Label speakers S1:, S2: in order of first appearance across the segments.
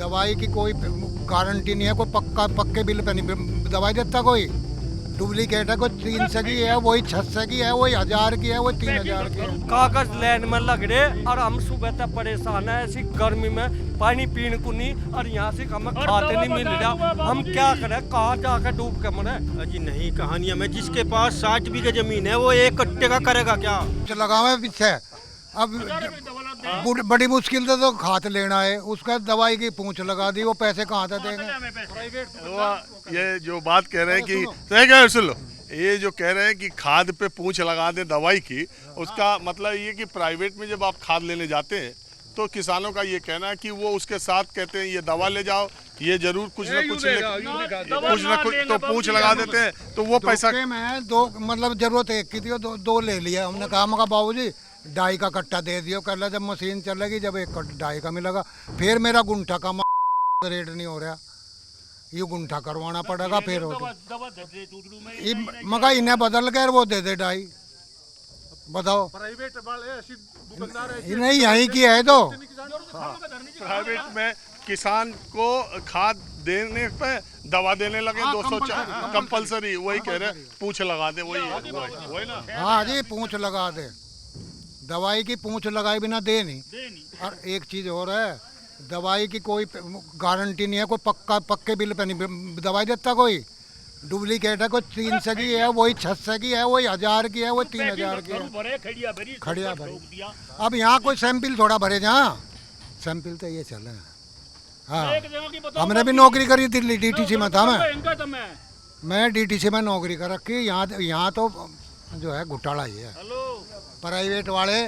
S1: दवाई की कोई गारंटी नहीं है, कोई पक्के बिल पे नहीं दवाई देता कोई। डुप्लीकेट है, कोई 300 की है, वही 600 की है, वही 1000 की है, वही 3000 की है।
S2: कागज लाइन में लग रहे और हम सुबह तक परेशान है ऐसी गर्मी में, पानी पीने को नहीं और यहाँ से हमें खाते नहीं मिल रहा। हम क्या करें, कहाँ जाकर डूब के मरे।
S3: अजी नहीं कहानियां में, जिसके पास 60 बीघे जमीन है वो 1 कट्टे का करेगा क्या?
S1: लगावे पीछे अब बड़ी मुश्किल से तो खाद लेना है, उसका दवाई की पूंछ लगा दी, वो पैसे कहाँ से देंगे।
S4: ये जो बात कह रहे हैं कि सुन लो, ये जो कह रहे हैं कि खाद पे पूंछ लगा दे दवाई की, उसका मतलब ये कि प्राइवेट में जब आप खाद लेने जाते हैं तो किसानों का ये कहना है कि वो उसके साथ कहते हैं ये दवा ले जाओ, ये जरूर कुछ ना कुछ तो पूंछ लगा देते हैं, तो वो पैसा
S1: में दो मतलब जरूरत एक की थी, दो ले लिया हमने। कहा बाबूजी डाई का कट्टा दे दियो, कह ला जब मशीन चलेगी जब एक डाई का मिलेगा, फिर मेरा गुंठा का रेट नहीं हो रहा, ये गुंठा करवाना पड़ेगा फिर मगर इन्हें बदल कर वो दे दे डाई। बताओ
S4: प्राइवेट वाले
S1: नहीं यही की है तो
S4: प्राइवेट में किसान को खाद देने पे दवा देने लगे 200 कंपलसरी, वही कह रहे पूंछ लगा दे, वही ना।
S1: हाँ जी पूंछ लगा दे, दवाई की पूंछ लगाए बिना दे नहीं। और एक चीज और है, दवाई की कोई गारंटी नहीं है, कोई पक्के बिल पे नहीं दवाई देता कोई। डुप्लीकेट है, कोई 300 की है, वही 600 की है, वही 1000 की है, वही 3000 की है। खड़िया भरी। अब यहाँ कोई सैंपल थोड़ा भरे जहाँ सैंपल तो ये चल रहा है। हाँ हमने भी नौकरी करी थी, डीटीसी में था मैं डीटीसी में नौकरी कर रखी। यहाँ तो जो है घोटाला ही है। प्राइवेट वाले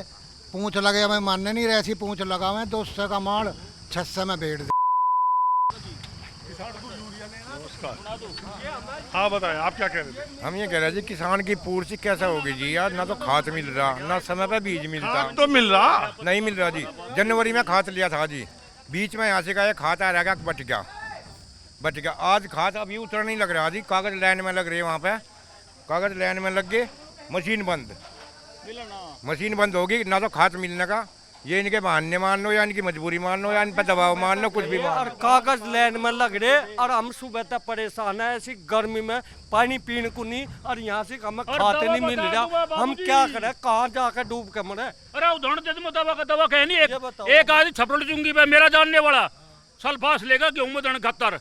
S1: पूंछ लगे, हमें मानने नहीं रहे, ऐसी पूंछ लगा हुए 200 का माल 600 में बेच दे।
S4: हाँ बताएं आप क्या कह रहे थे?
S5: हम ये कह रहे थे किसान की पूर्ति कैसे होगी जी यार, ना तो खाद मिल रहा, ना समय पे बीज मिलता।
S4: तो मिल रहा
S5: नहीं मिल रहा जी। जनवरी में खाद लिया था जी, बीच में यहाँ से का खाद आ रहा बच गया। आज खाद अभी उतर नहीं लग रहा जी, कागज लाइन में लग रहे हैं, वहाँ पे कागज लाइन में लग गए, मशीन बंद होगी, ना तो खाद मिलने का। ये इनके बहाने मान लो या इनकी मजबूरी मान लो या इन पर दबाव मान लो, कुछ भी मान
S2: और कागज लाइन में लग रहे और हम सुबह तक परेशान है ऐसी गर्मी में, पानी पीने को नहीं और यहाँ से हमें खाते नहीं मिल रहा। हम क्या करें, कहाँ जाकर डूब के मरे।
S6: अरे उदाहरण दे दो, दवा का दवा कह नहीं, एक आदमी छपड़ चुंगी पे मेरा जानने वाला सल्फास लेगा गेहूं में दन 71,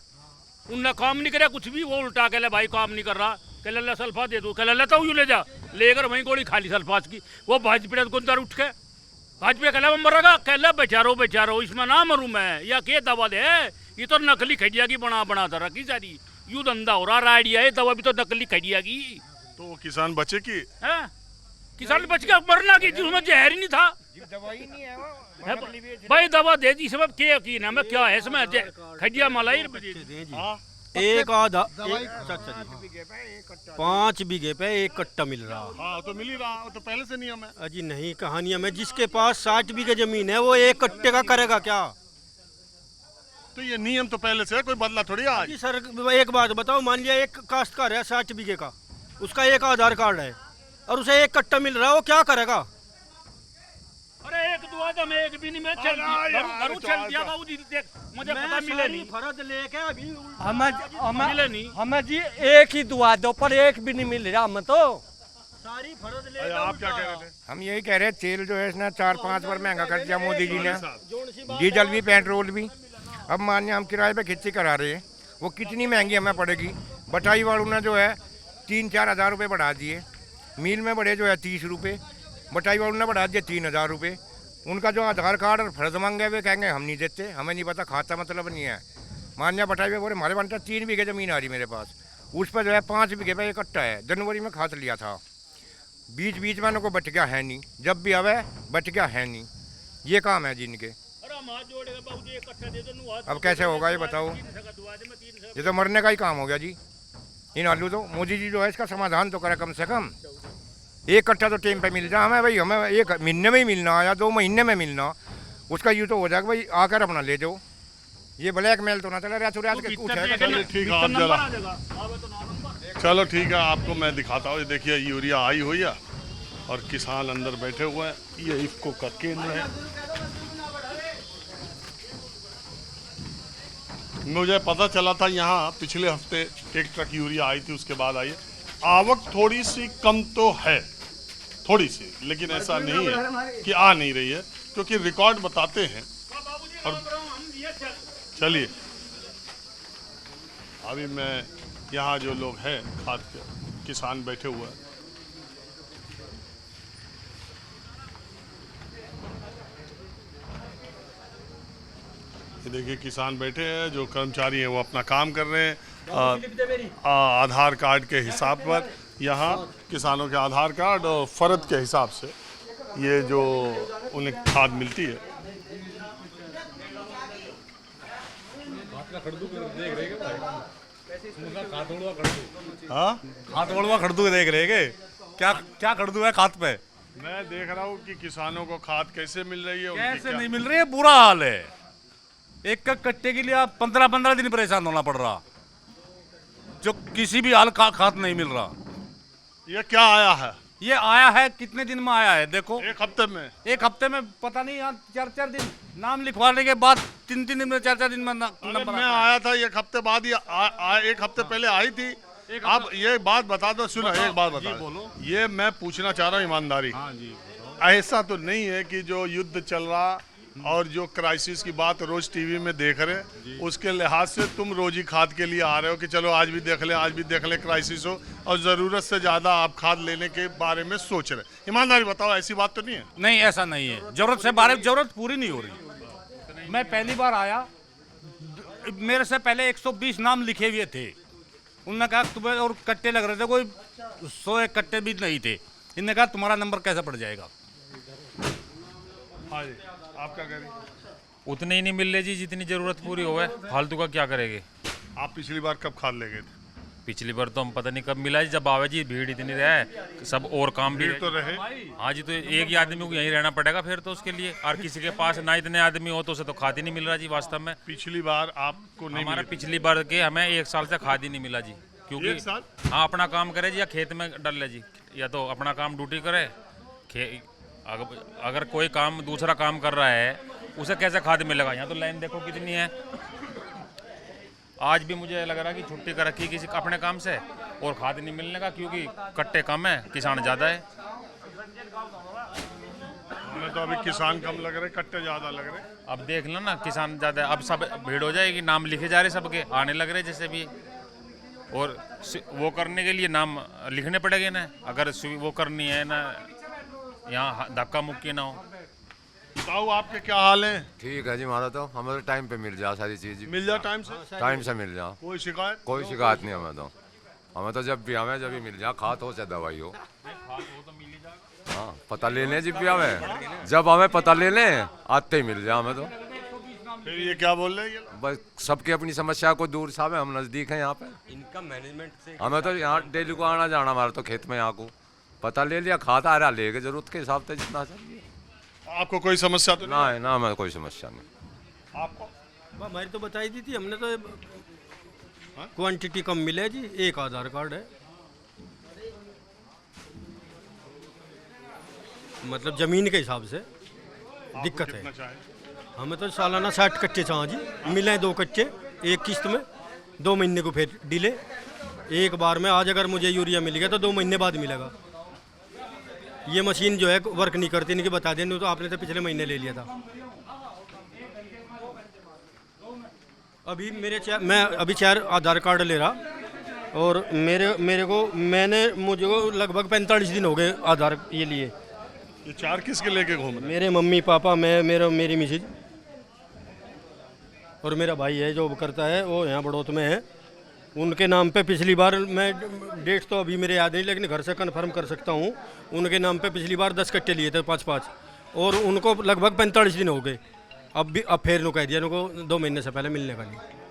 S6: उनने काम नहीं कराया कुछ भी, वो उल्टा कह ले भाई काम नहीं कर रहा, कह ले सल्फा दे दो, कह लेता हूँ ले जा, लेकर वहीं गोली खा ली सल्फास की। वो भाजपा गुंदर उठ के भाजपा कहला मैं मरेगा, कहला बेचारो इसमें ना मरूं मैं, या के दवा दे, ये तो नकली खड़िया की बना दर रखी सारी, यू धंधा हो रहा आइडिया, ये दवा भी तो नकली खड़िया की।
S4: तो किसान बचे की
S6: है, किसान बच गया, मरना की जिसमें जहर ही नहीं था।
S5: दवाई नहीं है
S6: भाई दवा दे दी, सब क्या यकीन है, मैं क्या है इसमें खड़िया मलाई
S3: 1 आधा 5 बीघे पे 1 कट्टा मिल रहा।
S4: हाँ तो मिल ही रहा, तो पहले से नियम है।
S3: अजी नहीं कहानियां में, जिसके पास 60 बीघे जमीन है वो 1 कट्टे का करेगा क्या?
S4: तो ये नियम तो पहले से है, कोई बदला थोड़ी आज।
S3: जी सर एक बात बताओ, मान लिया एक काश्तकार है 60 बीघे का, उसका एक आधार कार्ड है और उसे 1 कट्टा मिल रहा है, वो क्या करेगा?
S6: अरे एक दुआ तो मैं एक भी नहीं, मैं चल दिया बाबूजी, देख मुझे पता मिले नहीं,
S3: फर्ज लेके अभी
S6: मिले नहीं
S2: हमें जी एक ही दुआ दो, पर एक भी नहीं मिल रहा हमें तो।
S3: सारी फर्ज ले।
S4: आप क्या कह रहे थे?
S5: हम यही कह रहे हैं, तेल जो है इसने 4-5 बार महंगा कर दिया मोदी जी ने, डीजल भी पेट्रोल भी। अब मानिए हम किराए पे खेती करा रहे हैं, वो कितनी महंगी हमें पड़ेगी। बटाई वालों ने जो है 3-4 हज़ार रुपये बढ़ा दिए, मिल में बढ़े जो है 30 रुपये, बटाई वालों ने बढ़ा दिए 3,000 रुपये। उनका जो आधार कार्ड और फर्ज मांगे हुए कहेंगे हम नहीं देते, हमें नहीं पता, खाता मतलब नहीं है। मान्या बटाई में बोले हमारे बनता 3 बीघे ज़मीन आ रही मेरे पास, उस पर जो है 5 बीघे पे 1 कट्टा है। जनवरी में खाद लिया था, बीच में उनको बच गया है नहीं, जब भी आवे बच गया है नहीं। ये काम है जिनके। अब कैसे होगा ये बताओ, ये तो मरने का ही काम हो गया जी। इन आलू तो मोदी जी जो है इसका समाधान तो करे कम से कम। 1 कट्टा तो टाइम पे मिल जाए हमें, भाई हमें 1 महीने में ही मिलना या 2 महीने में मिलना, उसका यूँ तो हो जाएगा भाई आकर अपना ले जाओ। ये ब्लैक मेल तो ना चला रहा,
S4: ठीक है आप जरा चलो ठीक है, आपको मैं दिखाता हूँ। ये देखिए यूरिया आई हुई है और किसान अंदर बैठे हुए हैं, ये इफको का केंद्र है। मुझे पता चला था यहाँ पिछले हफ्ते एक ट्रक यूरिया आई थी, उसके बाद आई है। आवक थोड़ी सी कम तो है, थोड़ी सी, लेकिन ऐसा नहीं है कि आ नहीं रही है, क्योंकि रिकॉर्ड बताते हैं। और चलिए अभी मैं यहाँ जो लोग हैं खाद के किसान बैठे हुए हैं, ये देखिए किसान बैठे हैं, जो कर्मचारी हैं वो अपना काम कर रहे हैं आधार कार्ड के हिसाब पर। यहाँ किसानों के आधार कार्ड और फर्द के हिसाब से ये जो उन्हें खाद मिलती है। हाँ,
S7: हाथ वड़वा खड़दू देख रहे के क्या क्या खड़दू है खाद पे?
S4: मैं देख रहा हूँ कि किसानों को खाद कैसे मिल रही है, उनकी
S7: कैसे
S4: क्या-
S7: नहीं मिल रही है, बुरा हाल है। एक कट्टे के लिए आप 15-15 दिन परेशान होना पड़ रहा, जो किसी भी हाल का खाद नहीं मिल रहा।
S4: ये क्या आया है
S7: ये आया है, कितने दिन में आया है देखो,
S4: एक हफ्ते में?
S7: एक हफ्ते में पता नहीं, यहाँ 4-4 दिन नाम लिखवाने के बाद 3-3 दिन में 4-4 दिन में
S4: अरे
S7: नंबर
S4: मैं
S7: आता है।
S4: आया था एक हफ्ते बाद, ये एक हफ्ते पहले आई थी। आप ये बात बता दो, सुनो एक बात बता दो।
S7: बोलो।
S4: ये मैं पूछना चाह रहा हूँ ईमानदारी, ऐसा तो नहीं है कि जो युद्ध चल रहा और जो क्राइसिस की बात रोज टीवी में देख रहे, उसके लिहाज से तुम रोजी खाद के लिए आ रहे हो कि चलो आज भी देख ले, आज भी देख ले, क्राइसिस हो और ज़रूरत से ज़्यादा आप खाद लेने के बारे में सोच रहे? ईमानदारी बताओ, ऐसी बात तो नहीं है?
S7: नहीं, ऐसा नहीं है। जरूरत पूरी नहीं हो रही। मैं पहली बार आया, मेरे से पहले 120 नाम लिखे हुए थे। उन्होंने कहा तुम्हें, और कट्टे लग रहे थे, कोई 100 कट्टे भी नहीं थे। इन्होंने कहा तुम्हारा नंबर कैसे पड़ जाएगा?
S4: हाँ जी, आप क्या करें?
S8: उतने ही नहीं मिल रहे जी जितनी जरूरत पूरी हो है, फालतू का क्या करेंगे।
S4: आप पिछली बार कब खाद ले गए थे?
S8: पिछली बार तो हम पता नहीं कब मिला जी, जब आवे जी भीड़ इतनी रहे, सब और काम भी
S4: भीड़ तो रहे।
S8: हाँ जी, तो एक ही आदमी को यहीं रहना पड़ेगा फिर तो उसके लिए, और किसी के पास ना इतने आदमी हो तो उसे तो खाद ही नहीं मिल रहा जी वास्तव में।
S4: पिछली बार आपको नहीं
S8: हमारा
S4: मिली?
S8: पिछली बार के हमें 1 साल से खाद ही नहीं मिला जी, क्योंकि
S4: एक साल?
S8: हाँ, अपना काम करे जी या खेत में डल ले जी, या तो अपना काम ड्यूटी करे। अगर कोई काम दूसरा काम कर रहा है उसे कैसे खाद मिलेगा? यहाँ तो लाइन देखो कितनी है। आज भी मुझे लग रहा है कि छुट्टी कर रखी किसी अपने काम से और खाद नहीं मिलने का, क्योंकि कट्टे कम है, किसान ज़्यादा है।
S4: हमें तो अभी किसान कम लग रहे, कट्टे ज़्यादा लग रहे।
S8: अब देख लो ना, किसान ज़्यादा है, अब सब भीड़ हो जाएगी, नाम लिखे जा रहे सबके, आने लग रहे जैसे भी। और वो करने के लिए नाम लिखने पड़ेंगे ना, अगर वो करनी है ना, यहाँ धक्का मुक्की ना हो।
S4: बताओ आपके क्या हाल है?
S9: ठीक है जी, हमारा तो हमें तो टाइम पे मिल जाए सारी चीज,
S4: मिल जाए टाइम से?
S9: टाइम से मिल जाए,
S4: कोई शिकायत?
S9: कोई शिकायत नहीं। हमें तो जब भी हमें जब भी मिल जाए, खाद हो चाहे दवाई हो। हाँ, पता ले लें जब भी हमें, जब हमें पता ले लें आते ही मिल जाए हमें तो।
S4: फिर ये क्या बोल रहे हैं ये?
S9: बस सबकी अपनी समस्या को दूर साहब, हम नज़दीक हैं यहाँ पे,
S2: इनका मैनेजमेंट से
S9: हमें तो यहाँ डेली को आना जाना, हमारा तो खेत में यहाँ को पता ले लिया, खाद आ रहा लेके जरूरत के हिसाब से जितना चाहिए।
S4: आपको कोई समस्या तो नहीं?
S9: ना है ना, हमें कोई समस्या नहीं।
S4: आपको?
S3: हमारी तो बताई दी थी हमने, तो क्वांटिटी कम मिले जी, एक आधार कार्ड है, मतलब जमीन के हिसाब से दिक्कत है।
S4: कितना चाहे?
S3: हमें तो सालाना 60 कच्चे चाहिए जी, मिले 2 कच्चे एक किस्त में, 2 महीने को फिर डिले, एक बार में। आज अगर मुझे यूरिया मिल गया तो 2 महीने बाद मिलेगा। ये मशीन जो है वर्क नहीं करती, इनकी बता दें, तो आपने तो पिछले महीने ले लिया था। अभी मैं अभी 4 आधार कार्ड ले रहा, और मुझे को लगभग 45 दिन हो गए आधार ये लिए।
S4: ये 4 किसके लेके घूम रहे?
S3: मेरे मम्मी पापा, मेरी मिसेज और मेरा भाई है जो करता है, वो यहाँ बड़ौत में है। उनके नाम पे पिछली बार, मैं डेट तो अभी मेरे याद नहीं, लेकिन घर से कन्फर्म कर सकता हूँ, उनके नाम पे पिछली बार 10 कट्टे लिए थे, 5-5, और उनको लगभग 45 दिन हो गए। अब फिर कह दिया उनको 2 महीने से पहले मिलने का नहीं।